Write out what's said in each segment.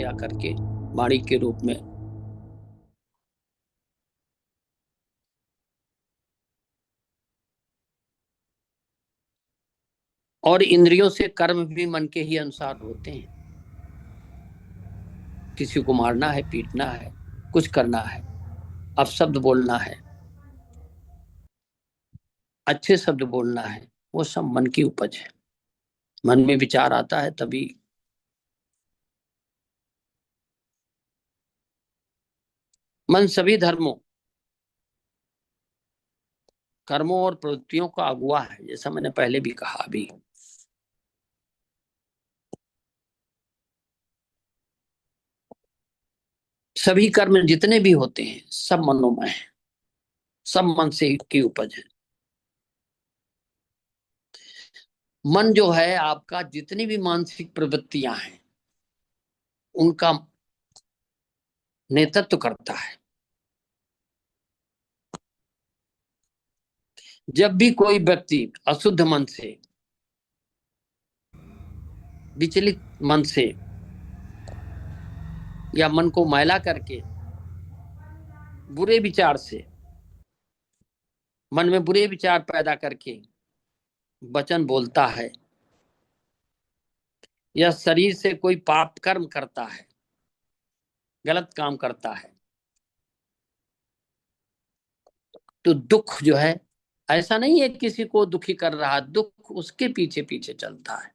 आकर के वाणी के रूप में और इंद्रियों से कर्म भी मन के ही अनुसार होते हैं। किसी को मारना है, पीटना है, कुछ करना है, अपशब्द बोलना है, अच्छे शब्द बोलना है, वो सब मन की उपज है। मन में विचार आता है तभी। मन सभी धर्मों, कर्मों और प्रवृत्तियों का अगुवा है, जैसा मैंने पहले भी कहा। अभी सभी कर्म जितने भी होते हैं सब मनोमय है, सब मन से की उपज है। मन जो है आपका, जितनी भी मानसिक प्रवृत्तियां हैं उनका नेतृत्व करता है। जब भी कोई व्यक्ति अशुद्ध मन से, विचलित मन से, या मन को मैला करके, बुरे विचार से, मन में बुरे विचार पैदा करके वचन बोलता है, या शरीर से कोई पाप कर्म करता है, गलत काम करता है, तो दुख जो है, ऐसा नहीं है किसी को दुखी कर रहा, दुख उसके पीछे पीछे चलता है।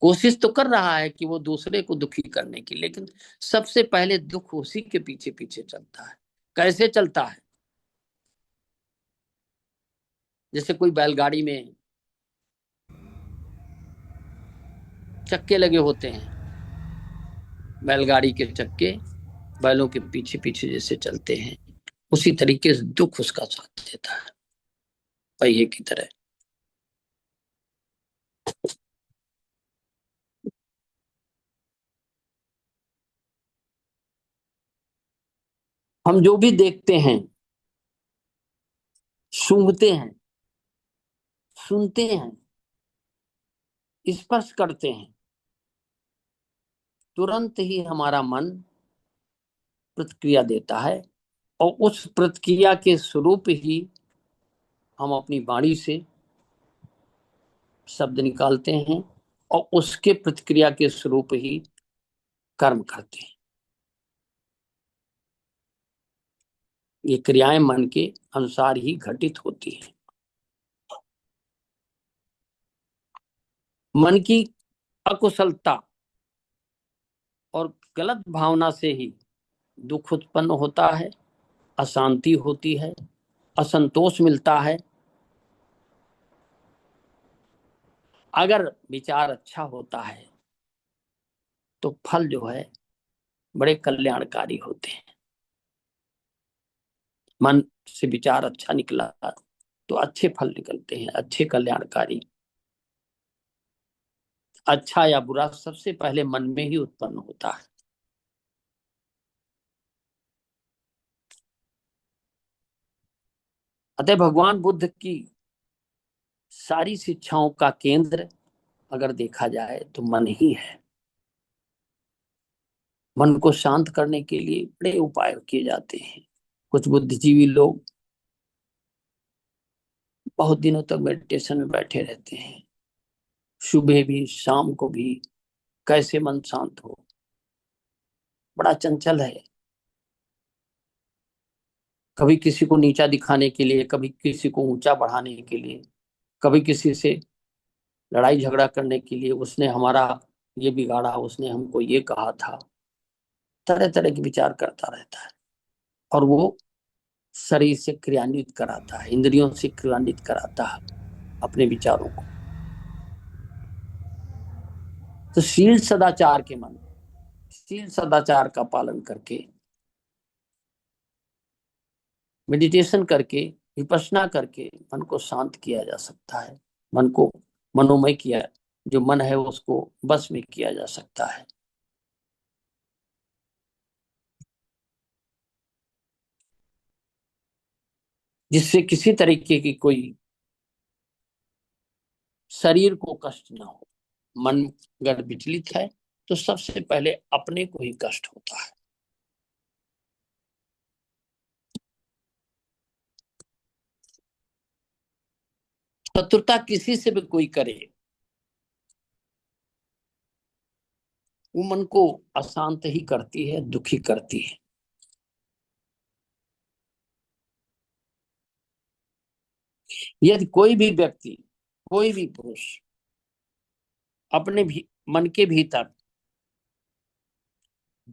कोशिश तो कर रहा है कि वो दूसरे को दुखी करने की, लेकिन सबसे पहले दुख उसी के पीछे पीछे चलता है। कैसे चलता है? जैसे कोई बैलगाड़ी में चक्के लगे होते हैं, बैलगाड़ी के चक्के बैलों के पीछे पीछे जैसे चलते हैं, उसी तरीके से दुख उसका साथ देता है, पहिए की तरह। हम जो भी देखते हैं, सूंघते हैं, सुनते हैं, स्पर्श करते हैं, तुरंत ही हमारा मन प्रतिक्रिया देता है, और उस प्रतिक्रिया के स्वरूप ही हम अपनी वाणी से शब्द निकालते हैं, और उसके प्रतिक्रिया के स्वरूप ही कर्म करते हैं। ये क्रियाएं मन के अनुसार ही घटित होती हैं। मन की अकुशलता और गलत भावना से ही दुख उत्पन्न होता है, अशांति होती है, असंतोष मिलता है। अगर विचार अच्छा होता है तो फल जो है बड़े कल्याणकारी होते हैं। मन से विचार अच्छा निकला तो अच्छे फल निकलते हैं, अच्छे कल्याणकारी। अच्छा या बुरा सबसे पहले मन में ही उत्पन्न होता है। अतः भगवान बुद्ध की सारी शिक्षाओं का केंद्र अगर देखा जाए तो मन ही है। मन को शांत करने के लिए बड़े उपाय किए जाते हैं। कुछ बुद्धिजीवी लोग बहुत दिनों तक मेडिटेशन में बैठे रहते हैं, सुबह भी शाम को भी, कैसे मन शांत हो। बड़ा चंचल है, कभी किसी को नीचा दिखाने के लिए, कभी किसी को ऊंचा बढ़ाने के लिए, कभी किसी से लड़ाई झगड़ा करने के लिए, उसने हमारा ये बिगाड़ा, उसने हमको ये कहा था। तरह तरह के विचार करता रहता है, और वो शरीर से क्रियान्वित कराता है, इंद्रियों से क्रियान्वित कराता है अपने विचारों को। तो शील सदाचार के मन, शील सदाचार का पालन करके, मेडिटेशन करके, विपश्यना करके मन को शांत किया जा सकता है। मन को मनोमय किया, जो मन है उसको बस में किया जा सकता है। जिससे किसी तरीके की कोई शरीर को कष्ट ना हो। मन अगर विचलित है तो सबसे पहले अपने को ही कष्ट होता है। शत्रुता किसी से भी कोई करे, वो मन को अशांत ही करती है, दुखी करती है। यदि कोई भी व्यक्ति, कोई भी पुरुष अपने भी मन के भीतर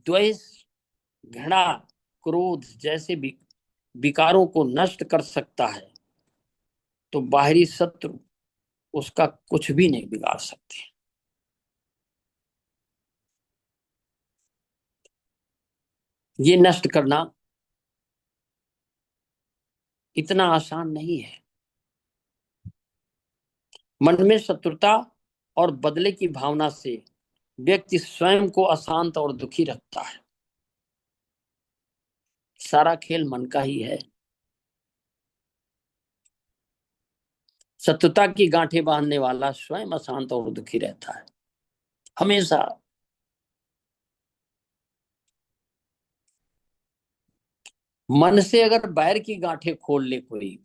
द्वेष, घृणा, क्रोध जैसे भी विकारों को नष्ट कर सकता है, तो बाहरी शत्रु उसका कुछ भी नहीं बिगाड़ सकते। ये नष्ट करना इतना आसान नहीं है। मन में शत्रुता और बदले की भावना से व्यक्ति स्वयं को अशांत और दुखी रखता है। सारा खेल मन का ही है। शत्रुता की गांठें बांधने वाला स्वयं अशांत और दुखी रहता है हमेशा। मन से अगर बैर की गांठें खोल ले कोई,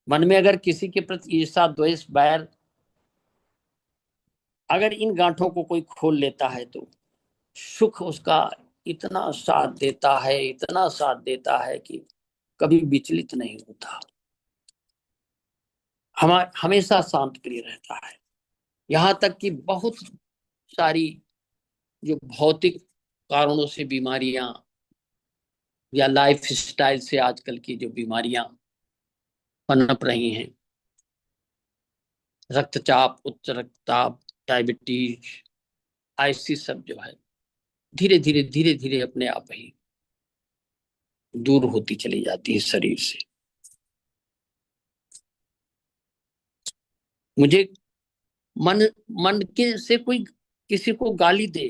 मन में अगर किसी के प्रति ईर्षा, द्वेष, बैर, अगर इन गांठों को कोई खोल लेता है तो सुख उसका इतना साथ देता है, इतना साथ देता है कि कभी विचलित नहीं होता, हमेशा शांत प्रिय रहता है। यहाँ तक कि बहुत सारी जो भौतिक कारणों से बीमारियां या लाइफ स्टाइल से आजकल की जो बीमारियां पनप रही हैं, रक्तचाप, उच्च रक्तचाप, डायबिटीज, ऐसी सब जो है धीरे धीरे अपने आप ही दूर होती चली जाती है शरीर से। मुझे मन मन के से कोई किसी को गाली दे,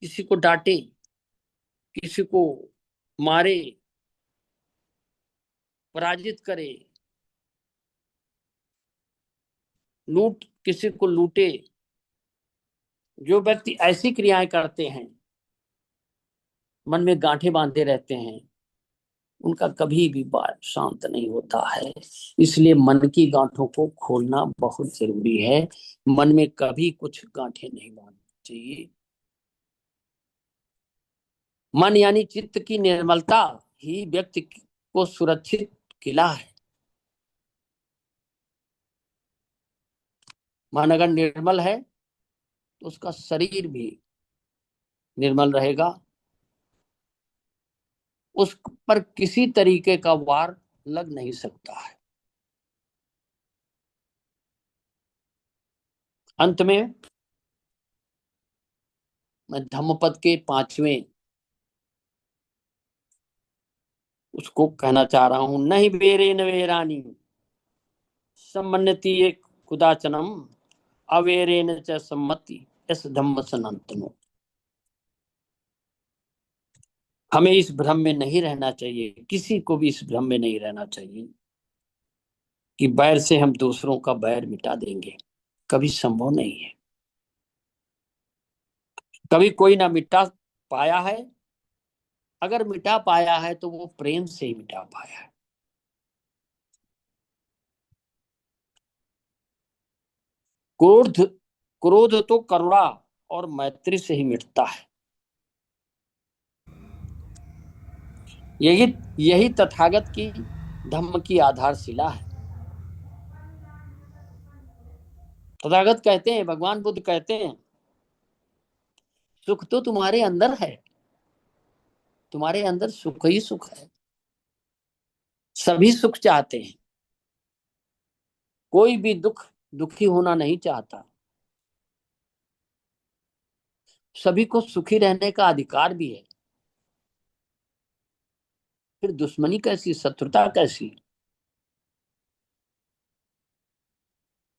किसी को डांटे, किसी को मारे, पराजित करे, लूट, किसी को लूटे, जो व्यक्ति ऐसी क्रियाएं करते हैं, मन में गांठें बांधे रहते हैं, उनका कभी भी बात शांत नहीं होता है। इसलिए मन की गांठों को खोलना बहुत जरूरी है। मन में कभी कुछ गांठें नहीं बांधनी चाहिए। मन यानी चित्त की निर्मलता ही व्यक्ति को सुरक्षित किला है। मन अगर निर्मल है तो उसका शरीर भी निर्मल रहेगा, उस पर किसी तरीके का वार लग नहीं सकता है। अंत में मैं धम्मपद के 5वें उसको कहना चाह रहा हूं। नहीं बेरे न वेरानी सम्मन्यति एक कुदाचनम अवेरेन च सम्मति इस धम्म सनातनो। हमें इस भ्रम में नहीं रहना चाहिए, किसी को भी इस भ्रम में नहीं रहना चाहिए कि बैर से हम दूसरों का बैर मिटा देंगे। कभी संभव नहीं है। कभी कोई ना मिटा पाया है। अगर मिटा पाया है तो वो प्रेम से ही मिटा पाया है। क्रोध क्रोध तो करुणा और मैत्री से ही मिटता है। यही यही तथागत की धम्म की आधारशिला है। तथागत कहते हैं, भगवान बुद्ध कहते हैं, सुख तो तुम्हारे अंदर है, तुम्हारे अंदर सुख ही सुख है। सभी सुख चाहते हैं, कोई भी दुखी होना नहीं चाहता। सभी को सुखी रहने का अधिकार भी है। फिर दुश्मनी कैसी, शत्रुता कैसी?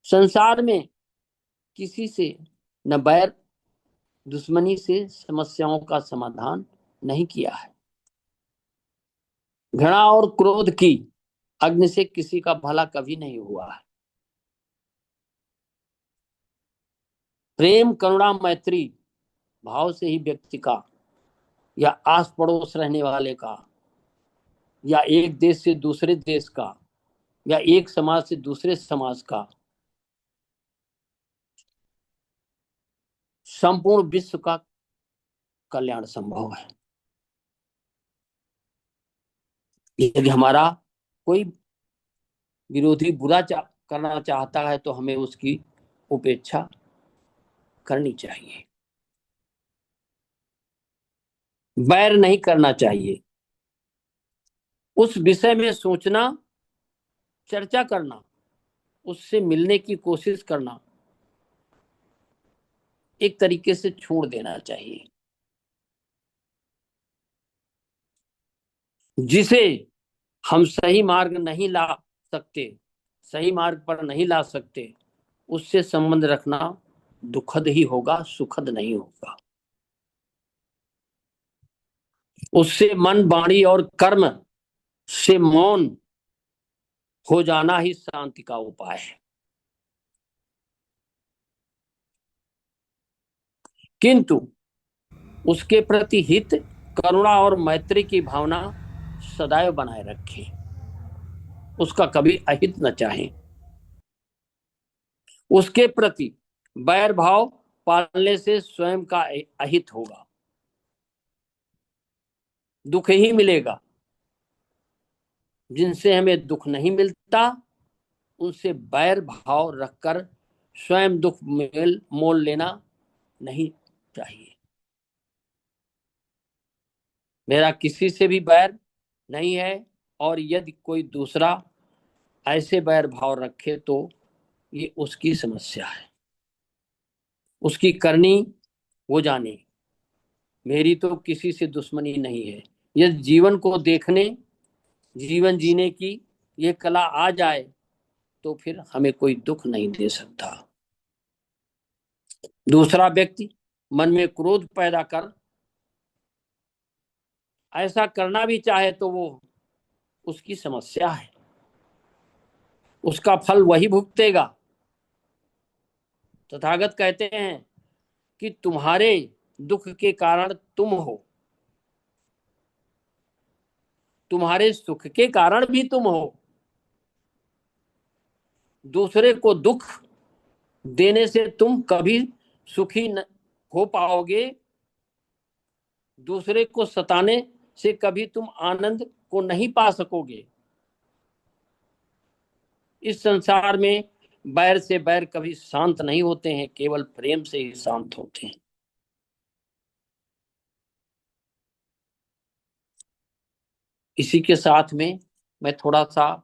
संसार में किसी से न बैर, दुश्मनी से समस्याओं का समाधान नहीं किया है। घृणा और क्रोध की अग्नि से किसी का भला कभी नहीं हुआ है। प्रेम करुणा मैत्री भाव से ही व्यक्ति का या आस पड़ोस रहने वाले का या एक देश से दूसरे देश का या एक समाज से दूसरे समाज का संपूर्ण विश्व का कल्याण संभव है। यदि हमारा कोई विरोधी करना चाहता है तो हमें उसकी उपेक्षा करनी चाहिए, बैर नहीं करना चाहिए। उस विषय में सोचना, चर्चा करना, उससे मिलने की कोशिश करना एक तरीके से छोड़ देना चाहिए। जिसे हम सही मार्ग नहीं ला सकते, सही मार्ग पर नहीं ला सकते, उससे संबंध रखना दुखद ही होगा, सुखद नहीं होगा। उससे मन वाणी और कर्म से मौन हो जाना ही शांति का उपाय है। किंतु उसके प्रति हित, करुणा और मैत्री की भावना सदैव बनाए रखें, उसका कभी अहित न चाहें। उसके प्रति बैर भाव पालने से स्वयं का अहित होगा, दुख ही मिलेगा। जिनसे हमें दुख नहीं मिलता उनसे बैर भाव रखकर स्वयं दुख मोल लेना नहीं चाहिए। मेरा किसी से भी बैर नहीं है, और यदि कोई दूसरा ऐसे बैर भाव रखे तो ये उसकी समस्या है, उसकी करनी वो जाने। मेरी तो किसी से दुश्मनी नहीं है। यदि जीवन को देखने, जीवन जीने की ये कला आ जाए तो फिर हमें कोई दुख नहीं दे सकता। दूसरा व्यक्ति मन में क्रोध पैदा कर ऐसा करना भी चाहे तो वो उसकी समस्या है, उसका फल वही भुगतेगा। तथागत कहते हैं कि तुम्हारे दुख के कारण तुम हो, तुम्हारे सुख के कारण भी तुम हो। दूसरे को दुख देने से तुम कभी सुखी न हो पाओगे, दूसरे को सताने से कभी तुम आनंद को नहीं पा सकोगे। इस संसार में बैर से बैर कभी शांत नहीं होते हैं, केवल प्रेम से ही शांत होते हैं। इसी के साथ में मैं थोड़ा सा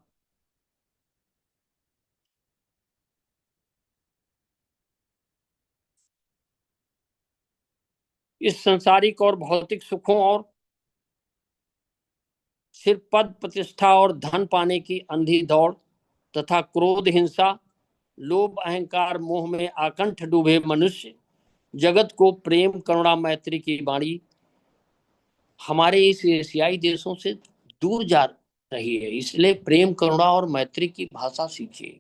इस संसारिक और भौतिक सुखों और सिर्फ पद प्रतिष्ठा और धन पाने की अंधी दौड़ तथा क्रोध, हिंसा, लोभ, अहंकार, मोह में आकंठ डूबे मनुष्य जगत को प्रेम करुणा मैत्री की वाणी हमारे इस एशियाई देशों से दूर जा रही है। इसलिए प्रेम करुणा और मैत्री की भाषा सीखिए,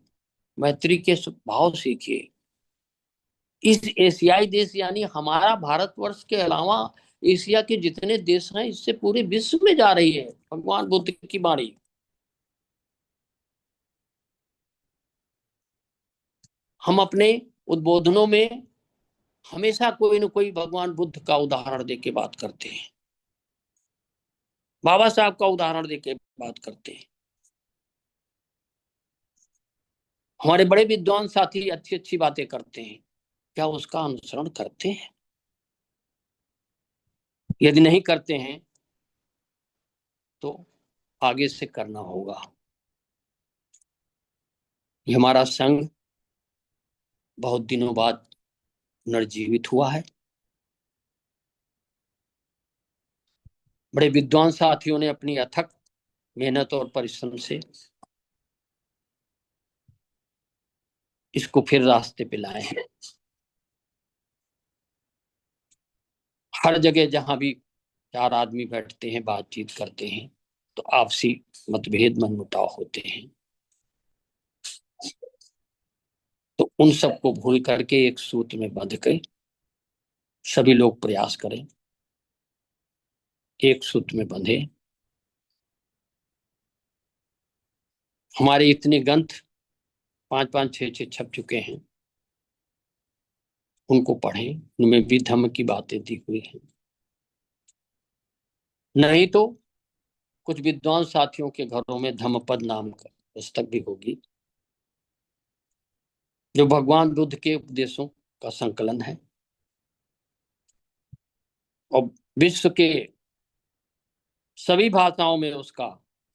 मैत्री के भाव सीखिए। इस एशियाई देश यानी हमारा भारतवर्ष के अलावा एशिया के जितने देश हैं, इससे पूरे विश्व में जा रही है भगवान बुद्ध की वाणी। हम अपने उद्बोधनों में हमेशा कोई न कोई भगवान बुद्ध का उदाहरण देके बात करते हैं, बाबा साहब का उदाहरण देके बात करते हैं। हमारे बड़े विद्वान साथी अच्छी अच्छी बातें करते हैं, क्या उसका अनुसरण करते हैं? यदि नहीं करते हैं तो आगे से करना होगा। ये हमारा संघ बहुत दिनों बाद पुनर्जीवित हुआ है। बड़े विद्वान साथियों ने अपनी अथक मेहनत और परिश्रम से इसको फिर रास्ते पे लाए हैं। हर जगह जहां भी चार आदमी बैठते हैं, बातचीत करते हैं, तो आपसी मतभेद मनमुटाव होते हैं। तो उन सबको भूल करके एक सूत्र में बंध के सभी लोग प्रयास करें, एक सूत्र में बंधे। हमारे इतने ग्रंथ 5-5, 6-6 छप चुके हैं, उनको पढ़ें, उनमें भी धम्म की बातें दी हुई हैं। नहीं तो कुछ विद्वान साथियों के घरों में धम्मपद नाम का पुस्तक भी होगी, जो भगवान बुद्ध के उपदेशों का संकलन है और विश्व के सभी भाषाओं में उसका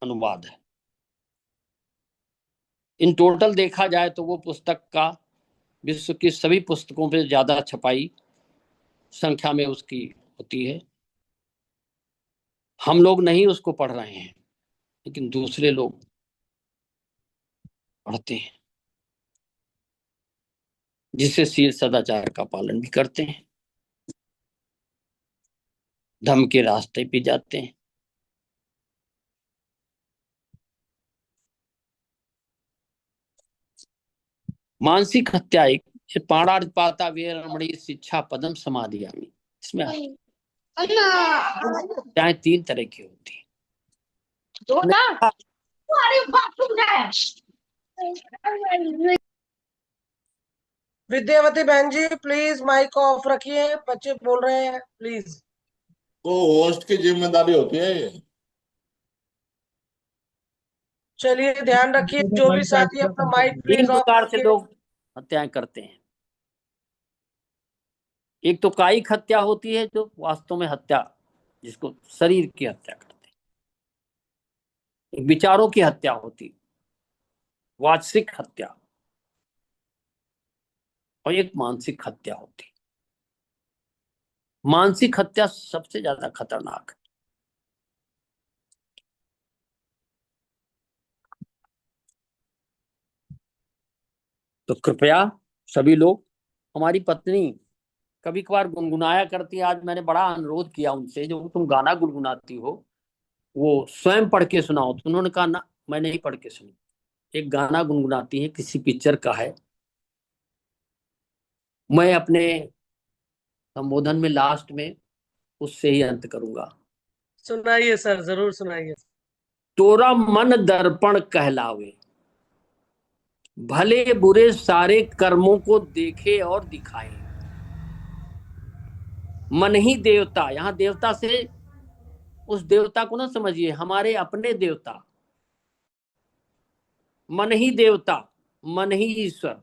अनुवाद है। इन टोटल देखा जाए तो वो पुस्तक का विश्व की सभी पुस्तकों पे ज्यादा छपाई संख्या में उसकी होती है। हम लोग नहीं उसको पढ़ रहे हैं, लेकिन दूसरे लोग पढ़ते हैं, जिससे शील सदाचार का पालन भी करते हैं, धर्म के रास्ते पे जाते हैं। मानसिक हत्या एक पाता वीरमणि शिक्षा पदम समाधियामी, इसमें चाहे 3 तरह की होती है। विद्यावती बहन जी प्लीज माइक ऑफ रखिए, बच्चे बोल रहे हैं प्लीज। तो होस्ट की जिम्मेदारी होती है ये। चलिए ध्यान रखिए, जो भी साथी अपना माइक 3 प्लीज ऑफ प्रकार से रखिए। लोग हत्याएं करते हैं। एक तो कायिक हत्या होती है, जो वास्तव में हत्या, जिसको शरीर की हत्या करते हैं। एक विचारों की हत्या होती, वाचिक हत्या, और एक मानसिक हत्या होती। मानसिक हत्या सबसे ज्यादा खतरनाक है। तो कृपया सभी लोग, हमारी पत्नी कभी कभार गुनगुनाया करती है, आज मैंने बड़ा अनुरोध किया उनसे, जो तुम गाना गुनगुनाती हो वो स्वयं पढ़ के सुनाओ। तो उन्होंने कहा ना, मैं नहीं पढ़ के सुनी। एक गाना गुनगुनाती है, किसी पिक्चर का है। मैं अपने संबोधन में लास्ट में उससे ही अंत करूंगा। सुनाइए सर, जरूर सुनाइए। तोरा मन दर्पण कहलावे, भले बुरे सारे कर्मों को देखे और दिखाए। मन ही देवता, यहां देवता से उस देवता को ना समझिए, हमारे अपने देवता। मन ही देवता, मन ही ईश्वर,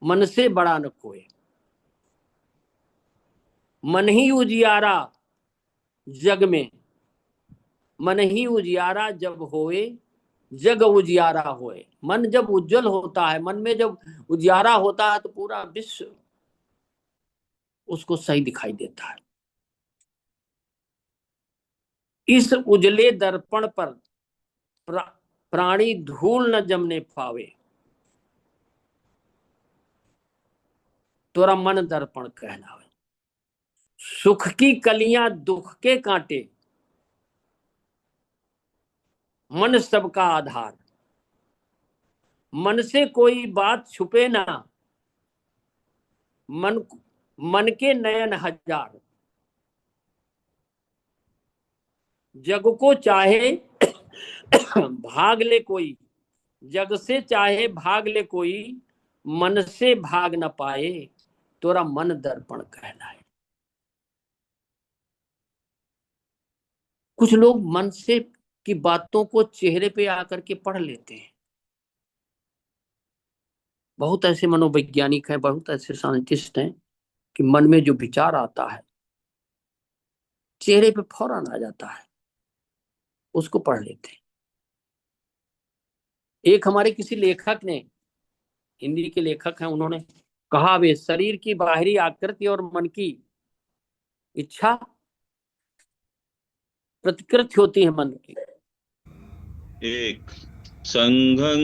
मन से बड़ा न कोई। मन ही उजियारा जग में, मन ही उजियारा जब होए, जग उजियारा होए। मन जब उज्जवल होता है, मन में जब उजियारा होता है, तो पूरा विश्व उसको सही दिखाई देता है। इस उजले दर्पण पर प्राणी धूल न जमने पावे, तोरा मन दर्पण कहलावे। सुख की कलियां दुख के कांटे, मन सबका आधार। मन से कोई बात छुपे ना, मन के नयन हजार। जग को चाहे भाग ले कोई, जग से चाहे भाग ले कोई, मन से भाग न पाए, तोरा मन दर्पण कहलाए। कुछ लोग मन से की बातों को चेहरे पे आकर के पढ़ लेते हैं। बहुत ऐसे मनोवैज्ञानिक हैं, बहुत ऐसे साइंटिस्ट हैं कि मन में जो विचार आता है चेहरे पे फौरन आ जाता है, उसको पढ़ लेते हैं। एक हमारे किसी लेखक ने, हिंदी के लेखक हैं, उन्होंने कहा, वे शरीर की बाहरी आकृति और मन की इच्छा प्रतिकृति होती है मन की। एक संघं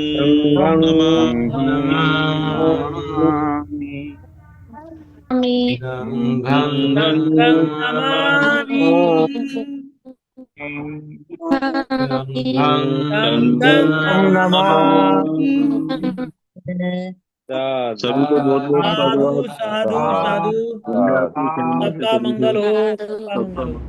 सभी को बहुत बहुत साधु साधुवाद। साधु साधु गंगा की कहीं सबका मंगल हो, सबका सबका मंगल हो।